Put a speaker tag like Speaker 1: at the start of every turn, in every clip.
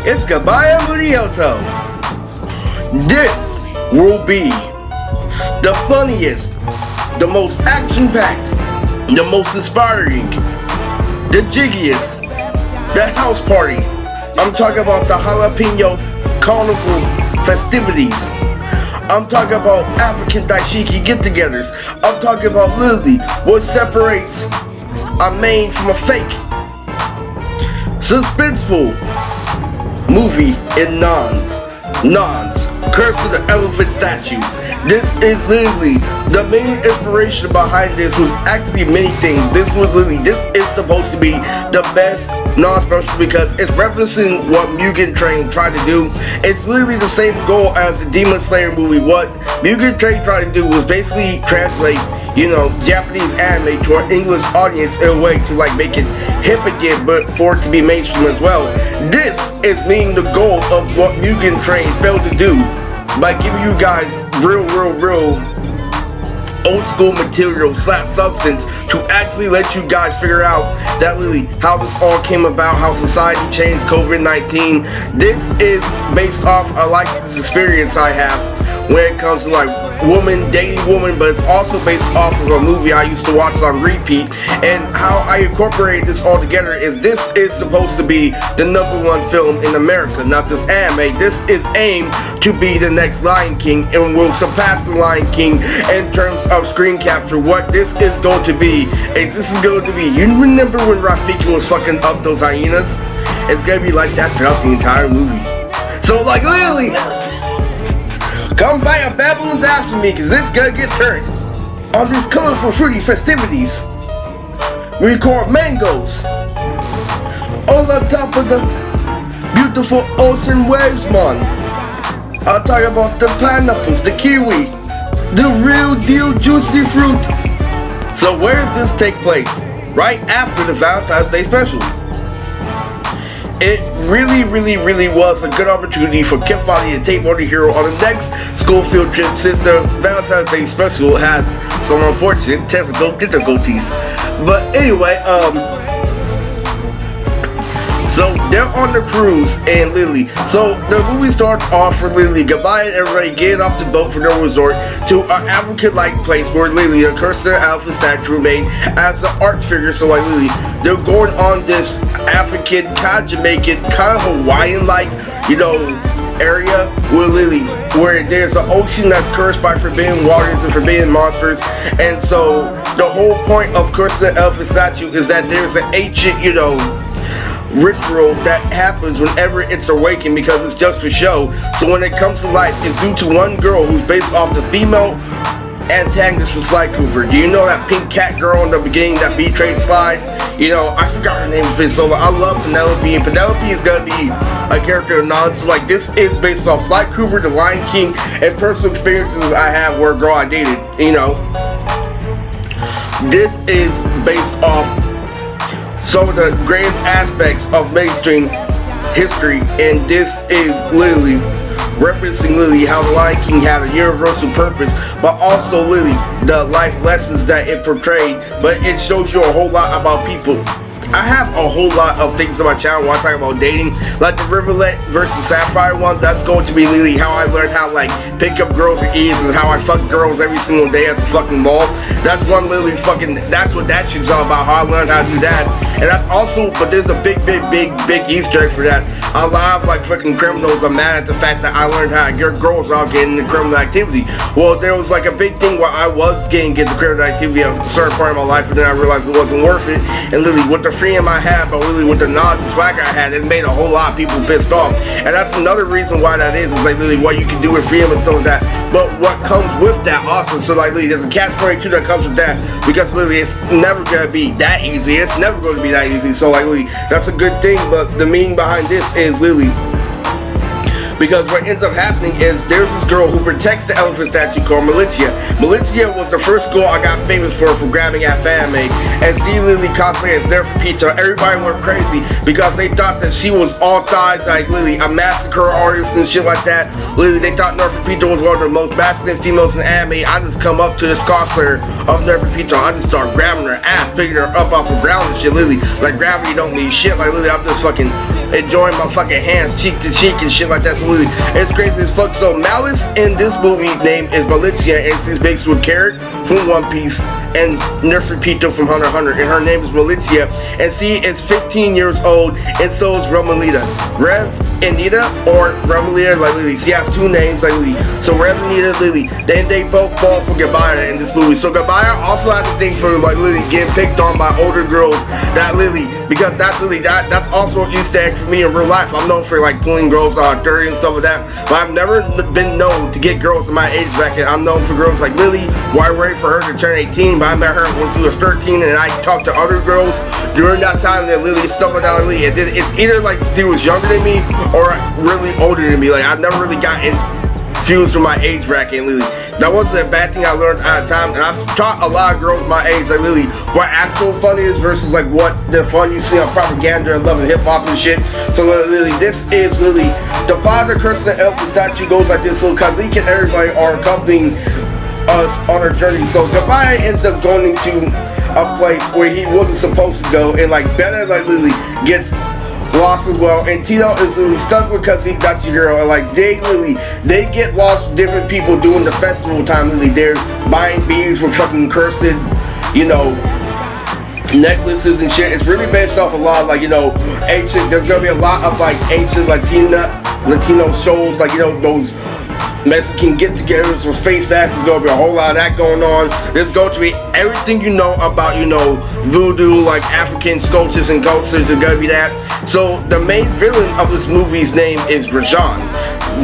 Speaker 1: It's Goodbye Murioto. This will be the funniest, the most action-packed, the most inspiring, the jiggiest, the house party. I'm talking about the jalapeno carnival festivities. I'm talking about African dashiki get-togethers. I'm talking about literally what separates a main from a fake. Suspenseful movie in Nonz, Curse of the Elephant Statue. This is literally the main inspiration behind this was actually many things. This is supposed to be the best non-special because it's referencing what Mugen Train tried to do. It's literally the same goal as the Demon Slayer movie. What Mugen Train tried to do was basically translate, Japanese anime to an English audience in a way to make it hip again, but for it to be mainstream as well. This is meeting the goal of what Mugen Train failed to do by giving you guys real old school material / substance to actually let you guys figure out that really how this all came about, how society changed COVID-19. This is based off a life experience I have when it comes to woman dating woman, but it's also based off of a movie I used to watch on repeat. And how I incorporated this all together is this is supposed to be the #1 film in America, not just anime. This is aimed to be the next Lion King and will surpass the Lion King in terms of screen capture. What this is going to be you remember when Rafiki was fucking up those hyenas? It's gonna be like that throughout the entire movie. So literally, come by a Babylon's after me, cause it's gonna get turned. On these colorful fruity festivities, we record mangoes all on top of the beautiful ocean waves, man. I'll talk about the pineapples, the kiwi, the real deal juicy fruit. So where does this take place? Right after the Valentine's Day special. It really was a good opportunity for Kid Foddy to take Motor Hero on the next school field trip since the Valentine's Day special had some unfortunate technical difficulties. But anyway, so they're on the cruise and Lily. So the movie starts off with Lily, goodbye and everybody getting off the boat from their resort to an African-like place where Lily, a cursor alpha statue made as an art figure. So Lily, they're going on this African, kind of Jamaican, kind of Hawaiian-like, area where there's an ocean that's cursed by forbidden waters and forbidden monsters. And so the whole point of Curse of the Elephant Statue is that there's an ancient, ritual that happens whenever it's awakened because it's just for show. So when it comes to life, it's due to one girl who's based off the female antagonist for Sly Cooper. Do you know that pink cat girl in the beginning that betrayed Sly? I forgot her name. It's been so long. I love Penelope, and Penelope is gonna be a character of Nonz. So this is based off Sly Cooper, the Lion King, and personal experiences I have where a girl I dated. This is based off some of the greatest aspects of mainstream history, and this is literally referencing how the Lion King had a universal purpose, but also the life lessons that it portrayed. But it shows you a whole lot about people. I have a whole lot of things on my channel when I talk about dating, like the Rivulet versus Sapphire one. That's going to be literally how I learned how pick up girls with ease and how I fuck girls every single day at the fucking mall. That's one that's what that shit's all about, how I learned how to do that. And that's also, but there's a big Easter egg for that. A lot of fucking criminals are mad at the fact that I learned how girls are getting into criminal activity. Well, there was a big thing where I was getting into criminal activity at a certain part of my life, but then I realized it wasn't worth it. And with the freedom I had, but with the knowledge and swagger I had, it made a whole lot of people pissed off. And that's another reason why that is what you can do with freedom and stuff like that. But what comes with that also, so there's a catch-22 that comes with that, because it's never gonna be that easy. It's never going to be that easy. So that's a good thing. But the meaning behind this is because what ends up happening is there's this girl who protects the elephant statue called Militia. Militia was the first girl I got famous for grabbing at anime, and she literally cosplayed as Nerf Pizza. Everybody went crazy because they thought that she was all thighs, a massacre artist and shit like that. Literally, they thought Nerf Pizza was one of the most masculine females in anime. I just come up to this cosplayer of Nerf Pizza, I just start grabbing her ass, picking her up off the ground and shit. Literally, gravity don't mean shit. Literally, I'm just fucking enjoying my fucking hands cheek to cheek and shit like that. So literally, it's crazy as fuck. So Malice in this movie name is Malicia, and she's based with Carrot from One Piece and Nerfipito from Hunter x Hunter, and her name is Malicia, and she is 15 years old, and so is Remelita. Anita or Remelita, like Lily. She has two names, like Lily. So Remelita, Lily. Then they both fall for Gabaya in this movie. So Gabaya also has a thing for like Lily getting picked on by older girls. That Lily, because that's Lily. That's also a Easter egg for me in real life. I'm known for like pulling girls dirty and stuff like that. But I've never been known to get girls in my age bracket. I'm known for girls like Lily. Why wait for her to turn 18? But I met her when she was 13, and I talked to other girls during that time that Lily stuff like that. Lily, it's either like she was younger than me or really older than me. Like I've never really gotten confused with my age bracket and Lily. That wasn't a bad thing I learned at the time, and I've taught a lot of girls my age, like Lily, what actual fun is versus like what the fun you see on propaganda and love and hip hop and shit. So Lily, this is Lily. The father cursing the elf, the statue goes like this, so Kazik and everybody are accompanying us on our journey. So Gabaya ends up going into a place where he wasn't supposed to go, and like Bella, like Lily, gets lost as well, and Tito is Lily stuck with Kazik, that's your girl, and like they get lost with different people doing the festival time. Lily, they're buying beads from fucking cursed, you know, necklaces and shit. It's really based off a lot of like, you know, ancient. There's gonna be a lot of like ancient Latino shows, like, you know, those Mexican get-togethers with face masks. There's gonna be a whole lot of that going on. There's going to be everything you know about, you know, voodoo, like African sculptures and ghosts. There's gonna be that. So the main villain of this movie's name is Rajan.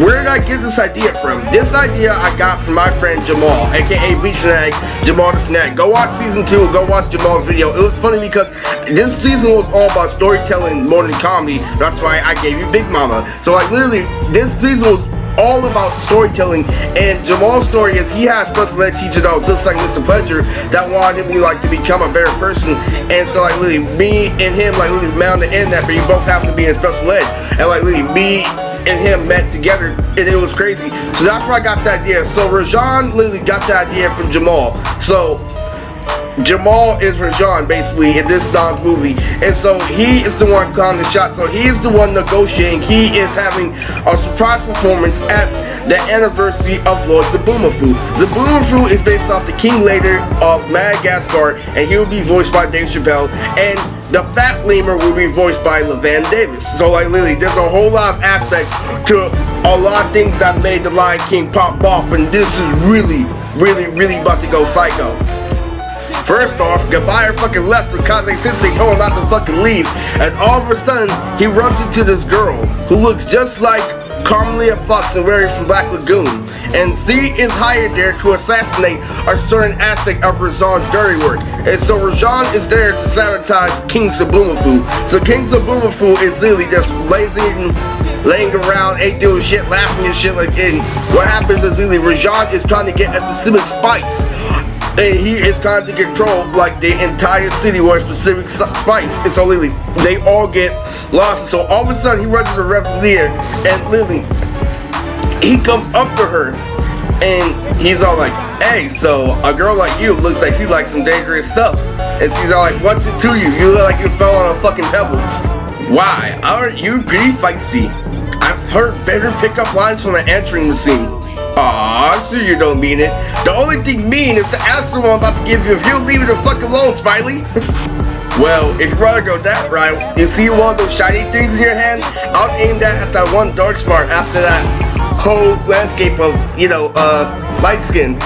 Speaker 1: Where did I get this idea from? This idea I got from my friend Jamal, aka Beach Fanatic, Jamal the Fanatic. Go watch season 2, go watch Jamal's video. It was funny because this season was all about storytelling more than comedy. That's why I gave you Big Mama. So like literally, this season was all about storytelling, and Jamal's story is he has special ed teachers that was just like Mr. Pleasure that wanted him like to become a better person, and so like literally me and him like literally met on the internet, but we both happen to be in special ed, and like literally me and him met together, and it was crazy. So that's where I got the idea. So Rajan literally got the idea from Jamal. So Jamal is Rajan basically in this Nonz movie, and so he is the one calling the shot. So he is the one negotiating. He is having a surprise performance at the anniversary of Lord Zabumafu. Zabumafu is based off the King Later of Madagascar, and he will be voiced by Dave Chappelle, and the Fat Lemur will be voiced by LeVan Davis. So like literally, there's a whole lot of aspects to a lot of things that made the Lion King pop off, and this is really about to go psycho. First off, Gabaya fucking left because since they told him not to fucking leave, and all of a sudden, he runs into this girl who looks just like Carmelia Fox and Mary from Black Lagoon, and she is hired there to assassinate a certain aspect of Rajan's dirty work, and so Rajan is there to sabotage King Zabumafu. So King Zabumafu is literally just laying around, ain't doing shit, laughing and shit like. And what happens is literally Rajan is trying to get a specific spice, and he is trying to control like the entire city with a specific spice, and so literally they all get lost. And so all of a sudden he runs to the Revelier, and literally he comes up to her, and he's all like, "Hey, so a girl like you looks like she likes some dangerous stuff." And she's all like, "What's it to you? You look like you fell on a fucking pebble. Why? Aren't you pretty feisty? I've heard better pickup lines from an answering machine." Aw, I'm sure you don't mean it. The only thing mean is to ask the one I'm about to give you if you'll leave it the fuck alone, Smiley. Well, if you'd rather go that route, you see one of those shiny things in your hand? I'll aim that at that one dark spot after that whole landscape of, you know, light skin.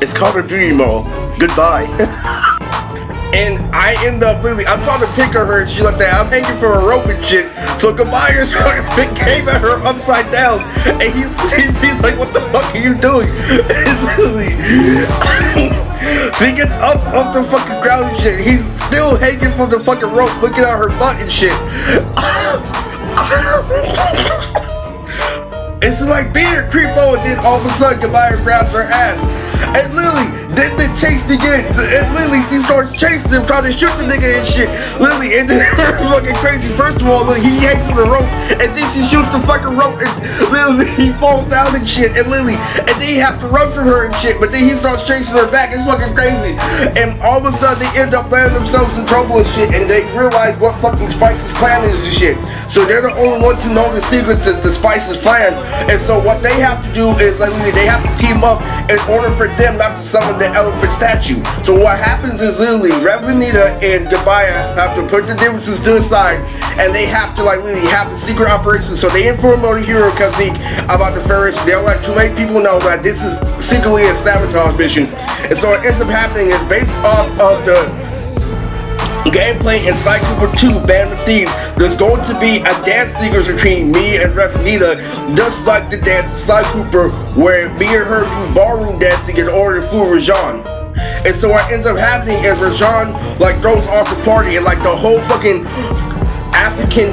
Speaker 1: It's called a beauty mall. Goodbye. And I end up literally, I'm trying to pick her and shit like that. I'm hanging from a rope and shit. So Gabaya's trying to spit game at her upside down. And he's like, "What the fuck are you doing?" And literally, so he gets up off the fucking ground and shit. He's still hanging from the fucking rope looking at her butt and shit. It's like being a creepo, and then all of a sudden Gabaya grabs her ass. And literally, then the chase begins. And literally, she starts chasing him, trying to shoot the nigga and shit. Literally, and then fucking crazy. First of all, look, he hangs on the rope, and then she shoots the fucking rope, and literally he falls down and shit. And literally, and then he has to run from her and shit. But then he starts chasing her back. It's fucking crazy. And all of a sudden, they end up landing themselves in trouble and shit. And they realize what fucking Spice's plan is and shit. So they're the only ones who know the secrets to the Spice's plan. And so what they have to do is like they have to team up in order for them not to summon the elephant statue. So what happens is literally Revanita and Gabaya have to put the differences to the side, and they have to like literally have the secret operation. So they inform Morihiro Kazik about the Ferris. They'll let too many people know that this is secretly a sabotage mission. And so what ends up happening is based off of the gameplay in Sly Cooper 2 Band of Thieves, there's going to be a dance sequence between me and Revanita, just like the dance in Sly Cooper, where me and her do ballroom dancing in order to fool Rajan. And so what ends up happening is Rajan like throws off the party, and like the whole fucking African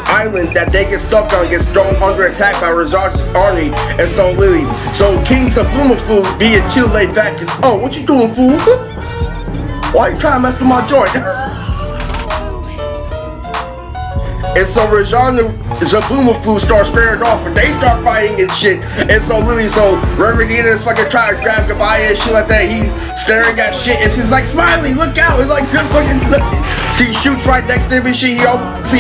Speaker 1: island that they get stuck on gets thrown under attack by Rajan's army. And so Lily, so King Sabumafu being chill laid back is, oh, what you doing, fool? Why you trying to mess with my joint? And so Rajan and Zabumafu start squaring off, and they start fighting and shit. And so Lily, so Revanita is fucking trying to grab Gabaya and shit like that. He's staring at shit, and she's like, Smiley, look out! It's like good fucking stuff. She shoots right next to him, and she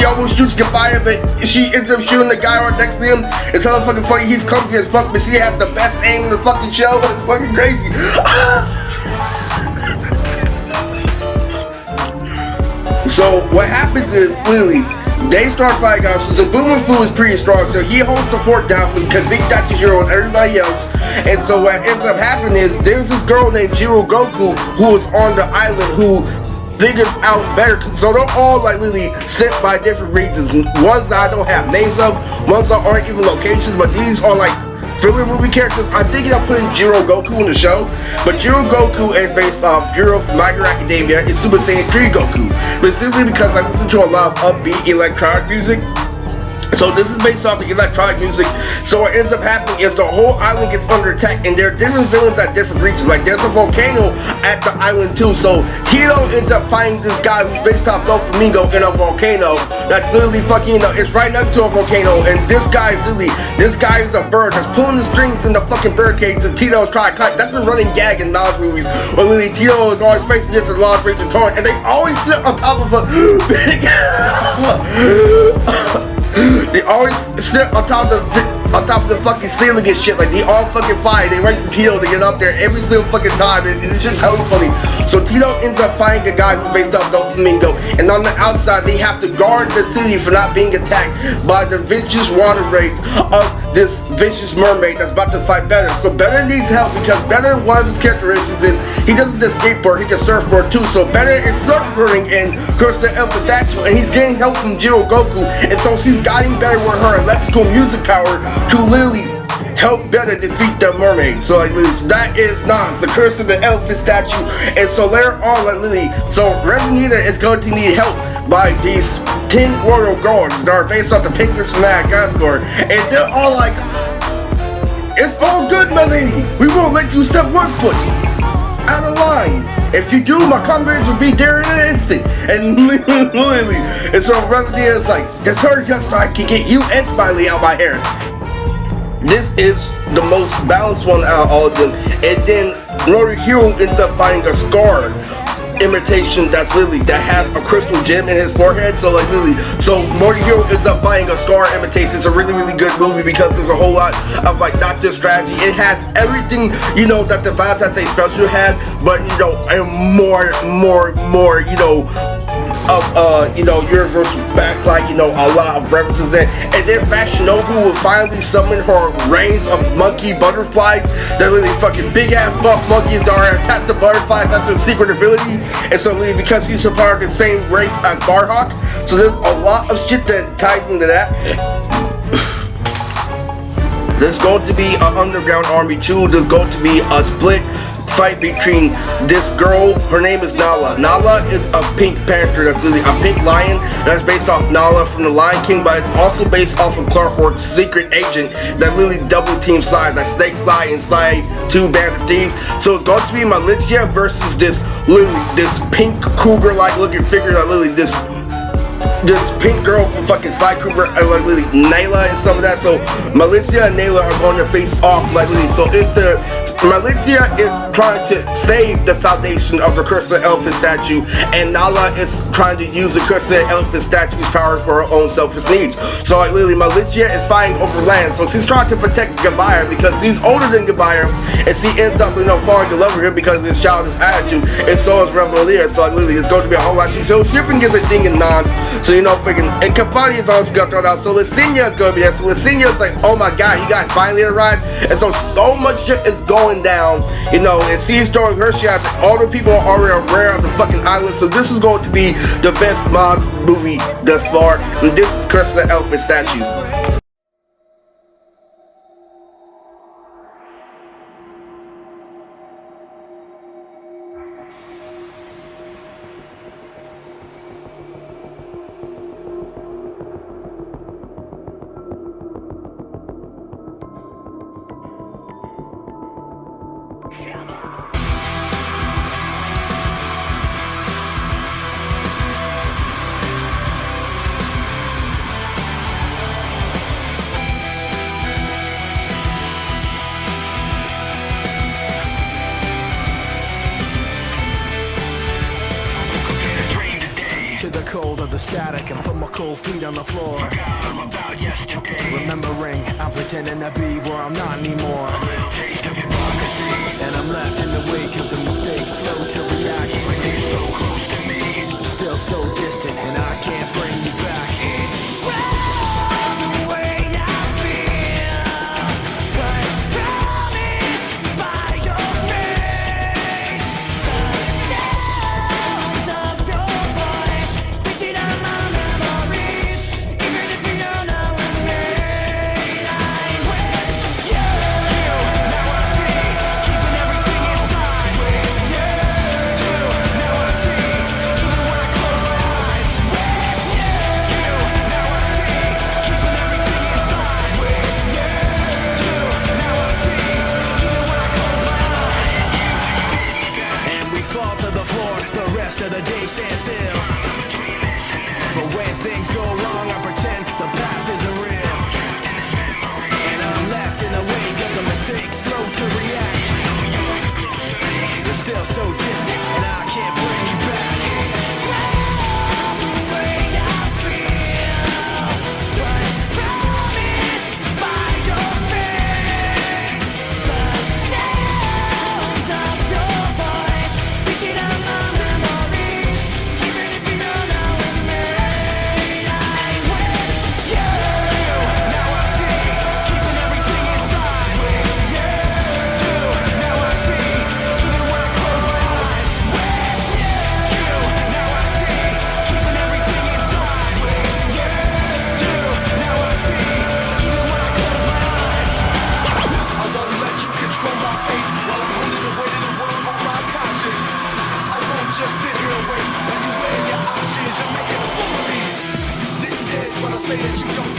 Speaker 1: almost shoots Gabaya, but she ends up shooting the guy right next to him. It's hella fucking funny. He's clumsy as fuck, but she has the best aim in the fucking show. It's fucking crazy. So what happens is literally they start fighting out. So Zabumafu is pretty strong, so he holds the fort down for Kazik, Dr. Hero, and everybody else. And so what ends up happening is there's this girl named Jiro Goku who is on the island who figures out better. So they're all like literally sent by different regions. Ones that I don't have names of, ones that aren't even locations, but these are like filler movie characters. I'm thinking of putting Jiro Goku in the show, but Jiro Goku is based off Jiro from My Hero Academia. It's Super Saiyan 3 Goku, but simply because I listen to a lot of upbeat electronic music. So this is based off the electronic music. So what ends up happening is the whole island gets under attack, and there are different villains at different regions. Like there's a volcano at the island too. So Tito ends up fighting this guy who's based off Doflamingo in a volcano that's literally fucking, it's right next to a volcano. And this guy is a bird that's pulling the strings in the fucking bird cage, and Tito's trying to cut. That's a running gag in Nonz movies. When literally Tito is always facing against a long range opponent, and they always sit on top of a big they always sit on top of the fucking ceiling and shit. Like they all fucking fly. They wait for Tito to get up there every single fucking time, and it's just so funny. So Tito ends up fighting a guy who's based off Doflamingo, and on the outside they have to guard the city for not being attacked by the vicious water raids of this vicious mermaid that's about to fight Better. So Better needs help because Better, one of his characteristics is he doesn't just skateboard, he can surfboard too. So Better is surfboarding in Curse the Elephant statue, and he's getting help from Jiro Goku, and so she's guiding Better with her electrical music power to literally help Better defeat the mermaid. So like that is Nonz, the Curse of the Elephant statue. And so later on, like literally, so Revanita is going to need help by these 10 royal guards that are based off the penguins from Madagascar, and they're all like, it's all good, my lady, we won't let you step one foot out of line. If you do, my comrades will be there in an instant. And literally, and so Revanita is like, just hurry up so I can get you and Smiley out my hair. This is the most balanced one out of all of them. And then Morihiro ends up finding a scar imitation that has a crystal gem in his forehead. So like literally, so Morihiro ends up finding a scar imitation. It's a really, really good movie because there's a whole lot of like not just strategy. It has everything, that the Final Fantasy special had, but and more, universal backlight, a lot of references there. And then Fashionobu will finally summon her range of monkey butterflies. They're literally fucking big ass buff monkeys that are attached to butterflies. That's her secret ability. And so because she's a part of the same race as Barhawk, so there's a lot of shit that ties into that. There's going to be an underground army too. There's going to be a split fight between this girl. Her name is Nala. Nala is a pink panther. That's literally a pink lion. That's based off Nala from the Lion King, but it's also based off of Clark Ort's secret agent that literally double team Sly, like Snake Sly and Sly 2 Band of Thieves. So it's going to be Malicia versus this pink cougar like looking figure that literally this pink girl from fucking Sly Cooper, like literally Nayla and stuff like that. So Malicia and Nayla are going to face off like literally. So it's Malicia is trying to save the foundation of the Crystal Elephant statue, and Nala is trying to use the Crystal Elephant statue's power for her own selfish needs. So like literally Malicia is fighting over land, so she's trying to protect Gabaya because she's older than Gabaya, and she ends up falling in love with him because of his childish attitude, and so is Revelia. So like literally it's going to be a whole lot. So shipping is a thing in Nonz. So freaking, and Capani is also got thrown out. So Lasagna is gonna be there. So Lasagna is like, oh my god, you guys finally arrived. And so much shit is going down, and she's throwing her shit out. All the people are already aware of the fucking island. So this is going to be the best Nonz movie thus far. And this is Crystal Elephant statue.
Speaker 2: The cold of the static and put my cold feet on the floor. Forgot all about yesterday. Remembering I'm pretending to be where I'm not anymore. A little taste of hypocrisy, and I'm left in the wake of the mistakes, slow to react. Like they're so close to me, still so distant, and I can't bring you back. It's wrong the way I feel, was promised by your face. The sounds of your voice reaching out my memories, even if you don't know me. I'm with you. Now I see, keeping everything inside. With you. Now I see, even when I close my eyes. With you. Now I see, keeping everything inside. With you. Now I see, even when I close my eyes. And we fall to the floor, the rest of the day stand still. But when things go wrong, I pretend the past isn't real. And I'm left in the wake of the mistakes, slow to react. You're still so distant, and I can't bring you back. It's wrong the way I feel, was promised by your face. The sounds of your voice reaching out my memories, even if you don't know me. I'm with you. Now I see, keeping everything inside. With you. Now I see, even when I close my eyes. With you. Now I see, keeping everything inside. With you. Now I see, even when I close my eyes. I won't let you control my fate while I'm holding the weight of the world on my conscience. I won't just sit here and wait while you weigh your options. You're making a fool of me. Didn't dare try to say that you don't